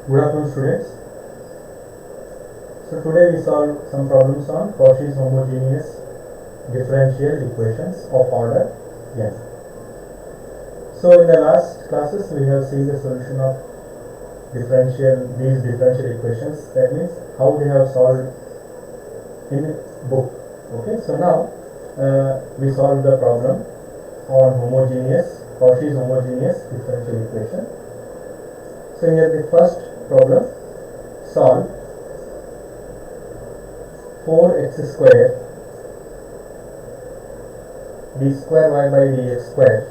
Good afternoon, students. So today we solve some problems on Cauchy's homogeneous differential equations of order n. So in the last classes we have seen the solution of these differential equations. That means how they have solved in book. Okay. So now we solve the problem on Cauchy's homogeneous differential equation. So here the first problem, solve 4x square d square y by dx square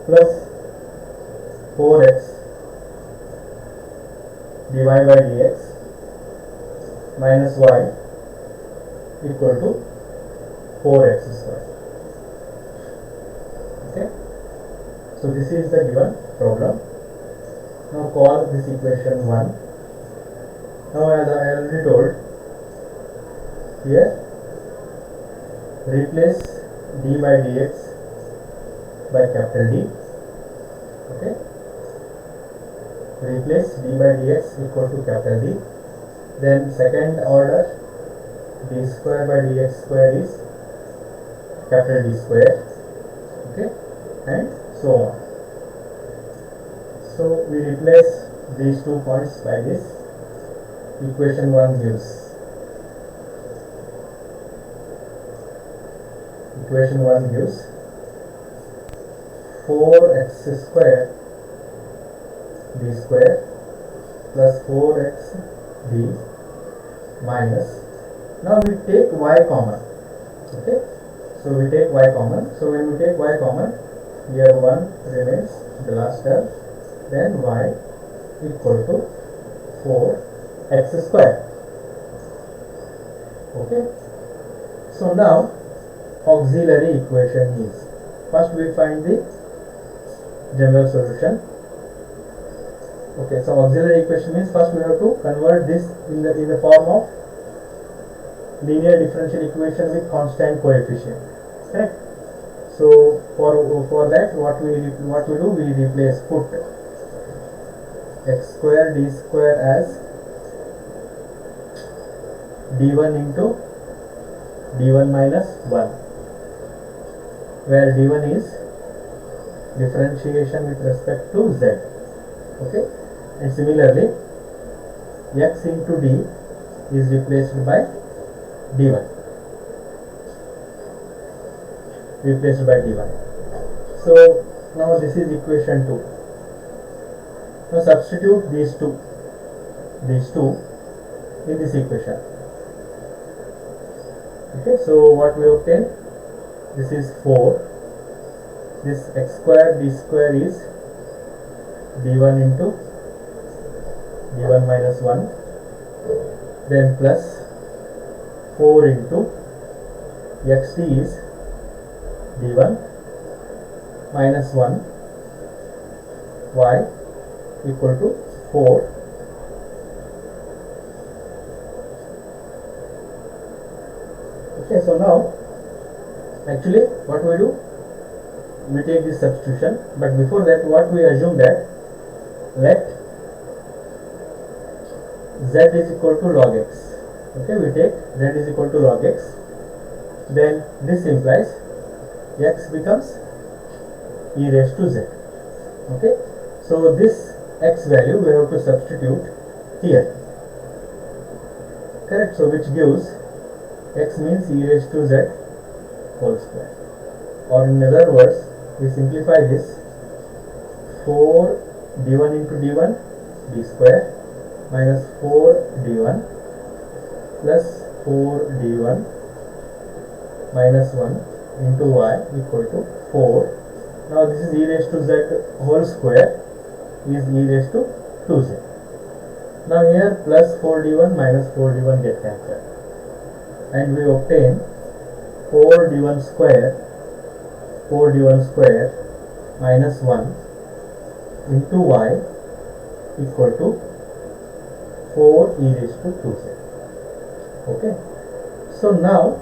plus 4x dy by dx minus y equal to 4x square. Okay. So this is the given problem. Now call this equation 1. Now as I already told, here replace d by dx by capital D. Okay. Replace d by dx equal to capital D. Then second order, d square by dx square is capital D square. Okay. And so on. So we replace these 2 points by this. Equation 1 gives 4x square d square plus 4x d minus, now we take y common. Okay, so we take y common. So when we take y common, here 1 remains, the last term, then y equal to 4x square. Okay. So now auxiliary equation is, first we find the general solution. Okay, so auxiliary equation means first we have to convert this in the form of linear differential equation with constant coefficient. Correct. So for that what we do, we replace, put x square d square as d1 into d1 minus 1, where d1 is differentiation with respect to z. Okay, and similarly x into d is replaced by d1, So now this is equation 2. Now substitute these two in this equation. Okay, so what we obtain, this is 4, this x square d square is d1 into d1 minus 1, then plus 4 into xt is d1 minus 1 y equal to 4. Okay, so now actually what we do, we take this substitution, but before that what we assume that let z is equal to log x. Okay, we take z is equal to log x, then this implies x becomes e raised to z. Okay, so this x value we have to substitute here. Correct. So which gives x means e raised to z whole square, or in other words we simplify this, 4 d1 into d1 d square minus 4 d1 plus 4 d1 minus 1 into y equal to 4. Now this is e raised to z whole square is e raised to 2z. Now here plus 4d1 minus 4d1 get cancelled, and we obtain 4d1 square minus 1 into y equal to 4 e raised to 2z. Okay, so now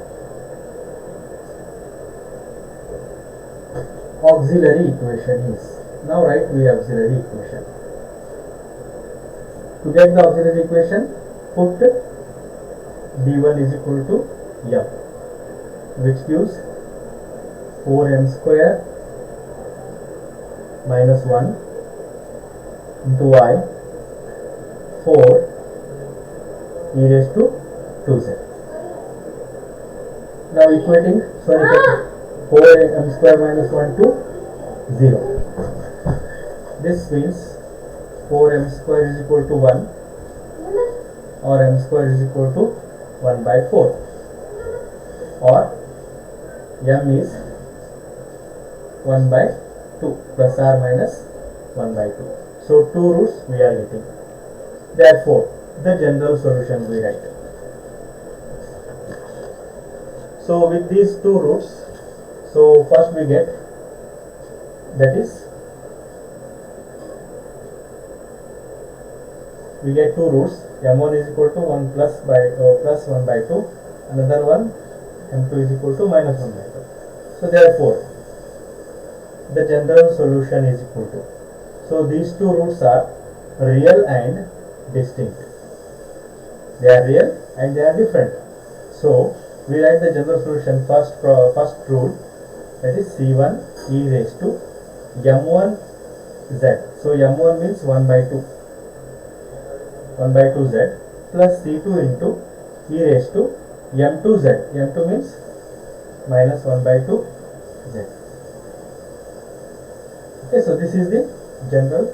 auxiliary equation is, Now write V auxiliary equation. To get the auxiliary equation, put d1 is equal to m, which gives 4m square minus 1 into y 4 e raised to 2z. Now equating, sorry, 4m square minus 1 to 0. This means 4m square is equal to 1 or m square is equal to 1 by 4, or m is 1 by 2 plus or minus 1 by 2. So 2 roots we are getting. Therefore, the general solution we write. So with these 2 roots, so first we get, that is, we get 2 roots. m1 is equal to 1 plus 1 by 2, another one m2 is equal to minus 1 by 2. So therefore, the general solution is equal to, so these 2 roots are real and distinct. They are real and they are different. So we write the general solution first rule, that is c1 e raised to m1 z. So m1 means 1 by 2 z plus c2 into e raised to m2 z. m2 means minus 1 by 2 z. Okay, so this is the general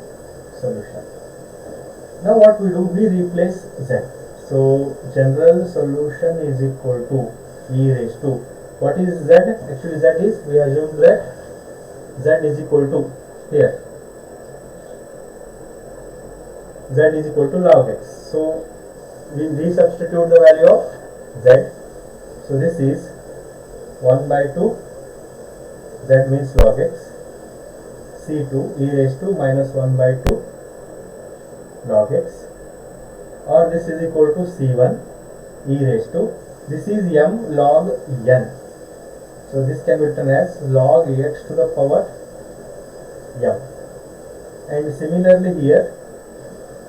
solution. Now what we do, we replace z. So general solution is equal to e raised to, what is z? Actually z is, we assume that z is equal to, here z is equal to log x. So we resubstitute the value of z. So this is 1 by 2, z means log x, c2 e raised to minus 1 by 2 log x, or this is equal to c1 e raised to, this is m log n. So this can be written as log x to the power m. And similarly here,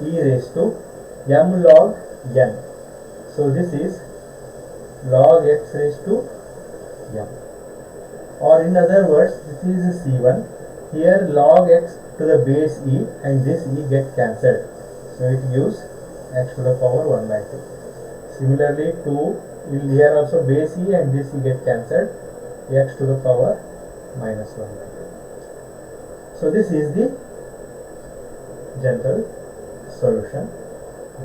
e raised to m log n. So this is log x raised to m. Or in other words, this is c1. Here log x to the base e and this e get cancelled. So it gives x to the power 1 by 2. Similarly 2, here also base e and this e get cancelled, x to the power minus 1 by 2. So this is the general solution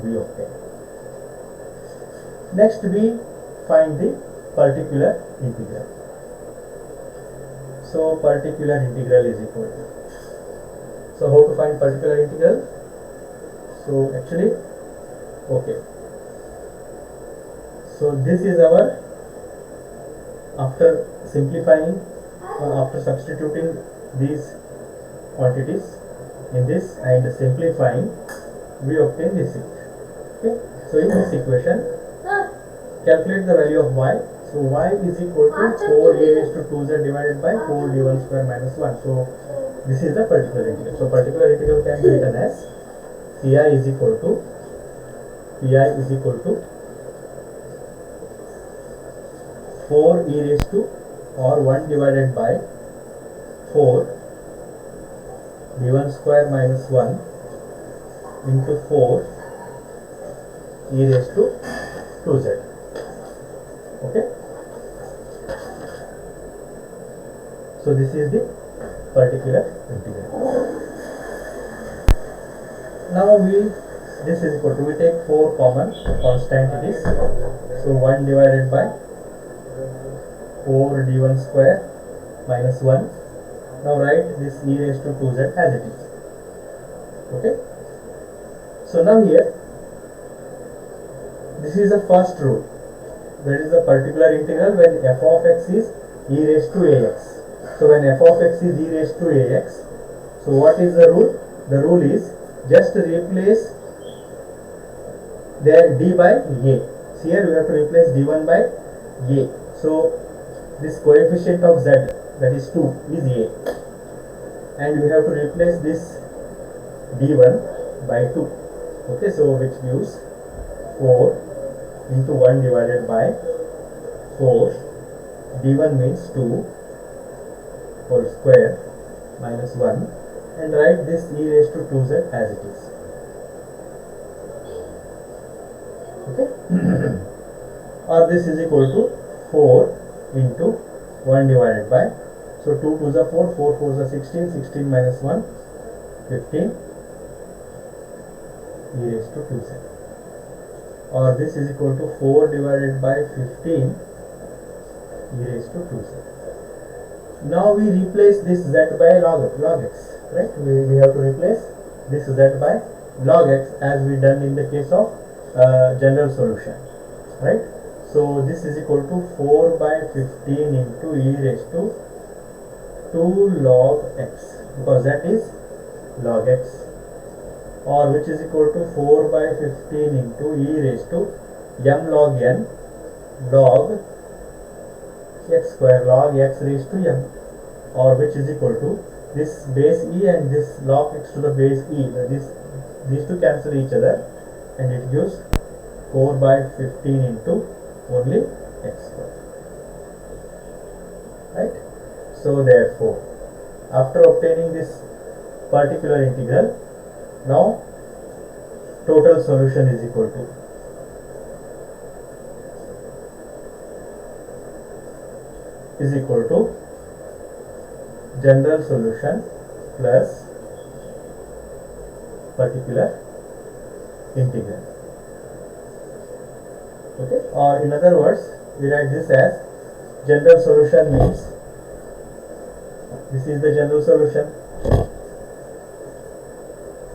we obtain. Next we find the particular integral. So particular integral is equal to, so how to find particular integral? So actually, okay, so this is our, after simplifying, after substituting these quantities in this and simplifying, we obtain this equation. Okay, so in this equation, calculate the value of y. So y is equal to 4 e raised to 2z divided by 4 d1 square minus 1. So this is the particular integral. So particular integral can be written as pi is equal to 4 e raised to, or 1 divided by 4 d1 square minus 1 into 4 e raised to 2z. Okay, so this is the particular integral. Now this is equal to, we take 4 common, constant it is, so 1 divided by 4 d1 square minus 1. Now write this e raised to 2z as it is. Okay, so now here, this is the first rule, that is the particular integral when f of x is e raised to ax. So when f of x is e raised to ax, so what is the rule? The rule is just replace there d by a. So here we have to replace d1 by a. So this coefficient of z, that is 2, is a. and we have to replace this d1 by 2. Okay, so which gives 4 into 1 divided by 4. d1 means 2 whole square minus 1, and write this e raised to 2z as it is. Okay. Or this is equal to 4 into 1 divided by, so 2 2s are 4, 4 4s are 16, 16 minus 1, 15 e raised to 2z. Or this is equal to 4 divided by 15 e raised to 2z. Now we replace this z by log x, right? We have to replace this z by log x as we done in the case of general solution, right? So this is equal to 4 by 15 into e raised to 2 log x, because that is log x, or which is equal to 4 by 15 into e raised to m log n log x square log x raised to m, or which is equal to this base e and this log x to the base e. These two cancel each other, and it gives 4 by 15 into only x square, right? So therefore, after obtaining this particular integral, now total solution is equal to general solution plus particular integral. Okay, or in other words, we write this as general solution means this is the general solution,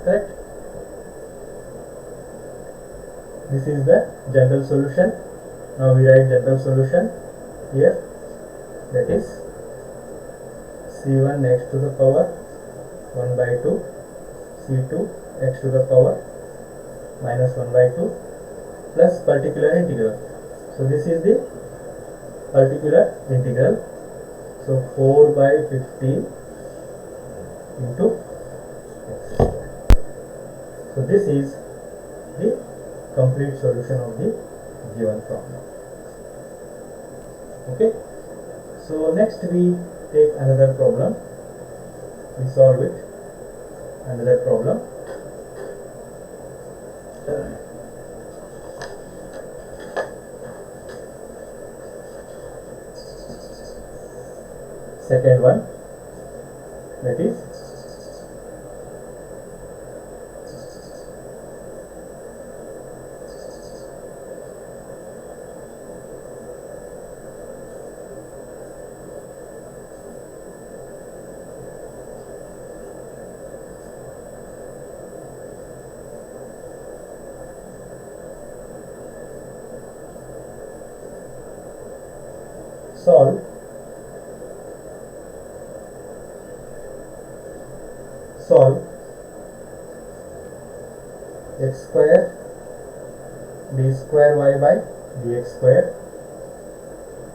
correct? This is the general solution. Now we write general solution here, that is c1 x to the power 1 by 2, c2 x to the power minus 1 by 2 plus particular integral. So this is the particular integral. So 4 by 15 into x square. So this is the complete solution of the given problem. Okay. So next we take another problem. We solve it. Another problem. Second one, that is solve x square d square y by dx square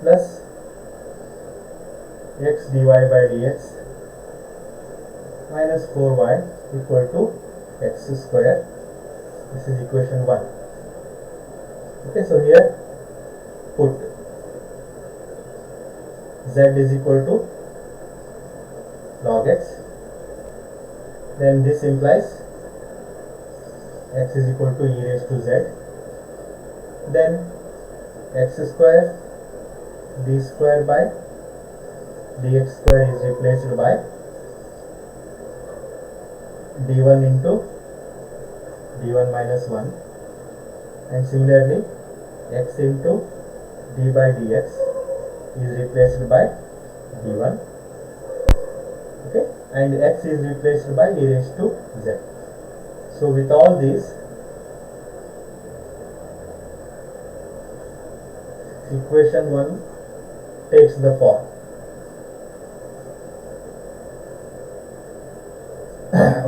plus x dy by dx minus 4y equal to x square. This is equation 1. Okay, so here put z is equal to log x, then this implies x is equal to e raised to z, then x square d square by dx square is replaced by d1 into d1 minus 1, and similarly x into d by dx is replaced by d1, okay, and x is replaced by e raised to z. So with all these, equation 1 takes the form.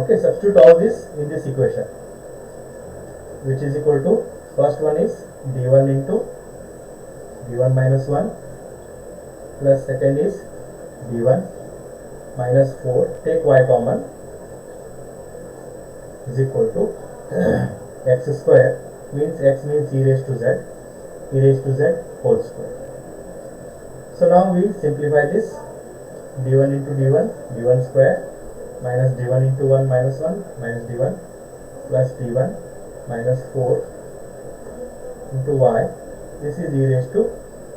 Okay, substitute all this in this equation, which is equal to, first one is d1 into d1 minus 1 plus second is d1 minus 4, take y common, is equal to x square, means x means e raised to z whole square. So now we simplify this, d1 into d1 square, minus d1 into 1 minus 1 minus d1 plus d1 minus 4 into y, this is e raised to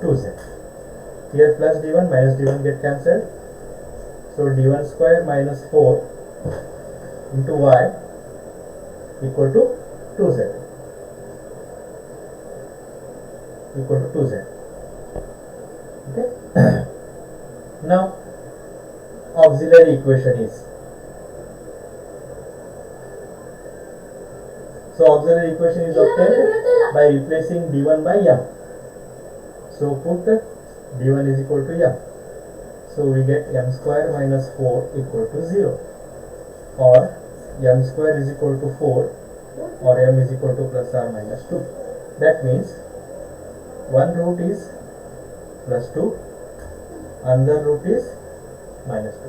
2z. Here plus d1 minus d1 get cancelled, so d1 square minus 4 into y equal to 2z, okay. Now auxiliary equation is, so auxiliary equation is obtained by replacing d1 by m. So put d1 is equal to m, so we get m square minus 4 equal to 0, or m square is equal to 4, or m is equal to plus or minus 2. That means one root is plus 2, another root is minus 2.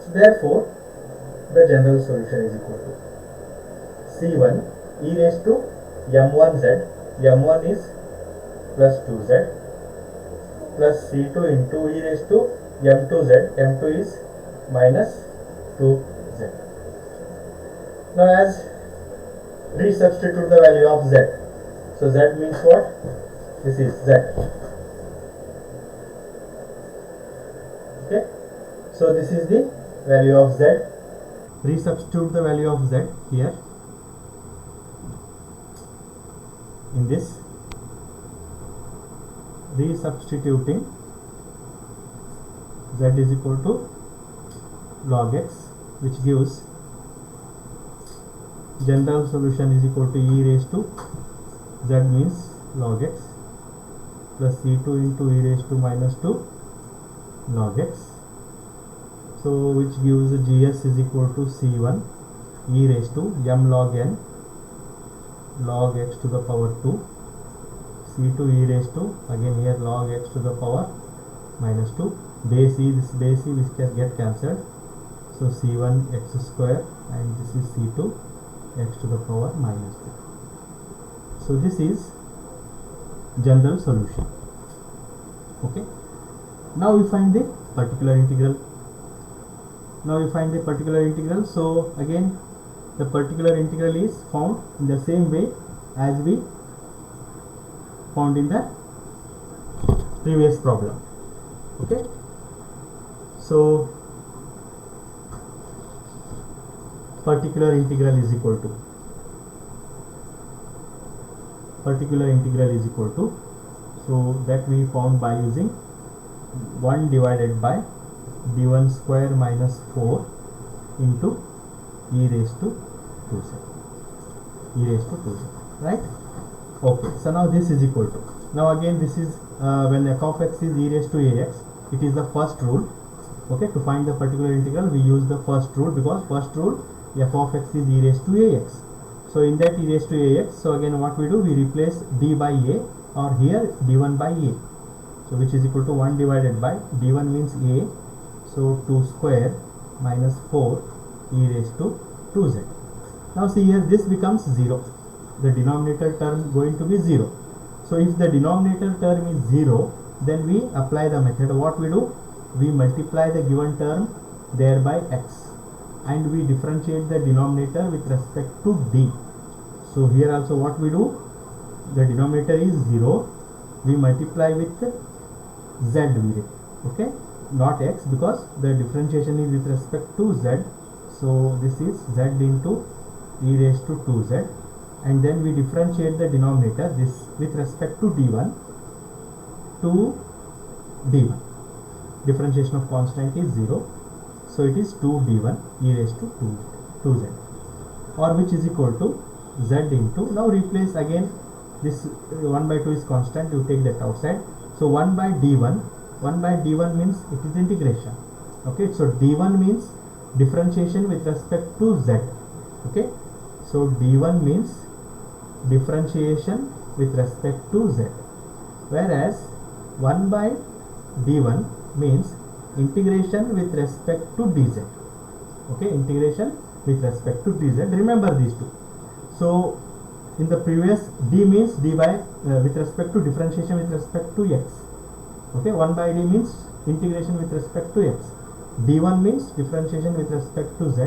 So therefore the general solution is equal to c1 e raised to m1z, m1 is plus 2z, plus c2 into e raised to m2z, m2 is minus 2z. Now as resubstitute the value of z, so z means what? This is z, okay. So this is the value of z. Resubstitute the value of z here in this, resubstituting z is equal to log x, which gives general solution is equal to e raised to z means log x plus c2 into e raised to minus 2 log x, so which gives gs is equal to c1 e raised to m log n log x to the power 2, c2 e raised to again here log x to the power minus 2, base e, this base e which can get cancelled, so c1 x square and this is c2 x to the power minus 2. So this is general solution, okay. Now we find the particular integral. So again the particular integral is found in the same way as we found in the previous problem, okay. So particular integral is equal to so that we found by using 1 divided by d1 square minus 4 into e raised to 2z, right? Okay, so now this is equal to, now again this is when f of x is e raised to ax, it is the first rule, okay. To find the particular integral we use the first rule, because first rule f of x is e raised to ax. So in that e raised to ax, so again what we do, we replace d by a, or here d1 by a, so which is equal to 1 divided by d1 means a, so 2 square minus 4 e raised to 2z. Now see here this becomes 0, the denominator term going to be 0. So if the denominator term is 0, then we apply the method. What we do, we multiply the given term there by x, and we differentiate the denominator with respect to d. So here also what we do, the denominator is 0, we multiply with z, okay, not x, because the differentiation is with respect to z. So this is z into e raised to 2z, and then we differentiate the denominator this with respect to d1 to d1. Differentiation of constant is 0, so it is 2d1 e raised to 2z, or which is equal to z into, now replace again this 1 by 2 is constant, you take that outside, so 1 by d1 means it is integration, okay. So d1 means differentiation with respect to z, okay. So d1 means differentiation with respect to z, whereas 1 by d1 means integration with respect to dz. Okay, integration with respect to dz. Remember these two. So in the previous, d means dy with respect to differentiation with respect to x. Okay, 1 by d means integration with respect to x. d1 means differentiation with respect to z.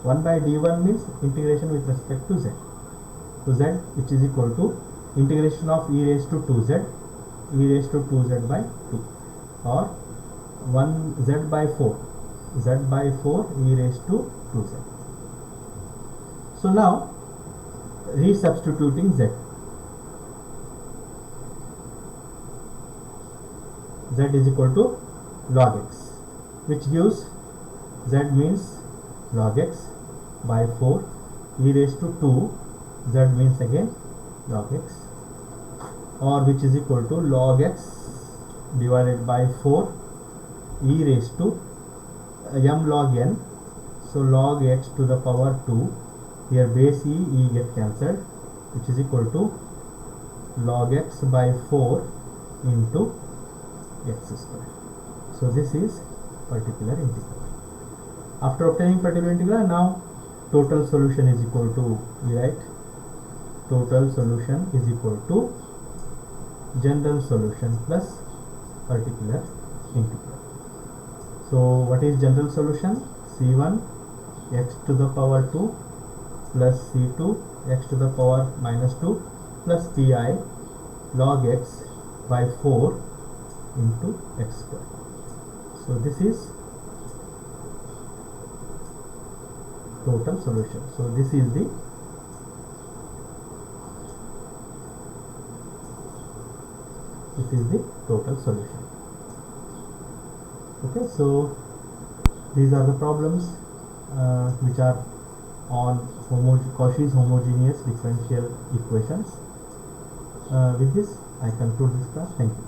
1 by d1 means integration with respect to z. To z, which is equal to integration of e raised to 2z, e raised to 2z by 2, or 1 z by 4, z by 4 e raised to 2z. So now resubstituting z, z is equal to log x, which gives z means log x by 4 e raised to 2, z means again log x, or which is equal to log x divided by 4 e raised to m log n. So log x to the power 2, here base e get cancelled, which is equal to log x by 4 into x square. So this is particular integral. After obtaining particular integral, now total solution is equal to, we write total solution is equal to general solution plus particular integral. So what is general solution? C1 x to the power 2 plus C2 x to the power minus 2 plus Pi log x by 4 into x square. So this is total solution. So this is the total solution. Okay, so these are the problems which are on Cauchy's homogeneous differential equations. With this, I conclude this class. Thank you.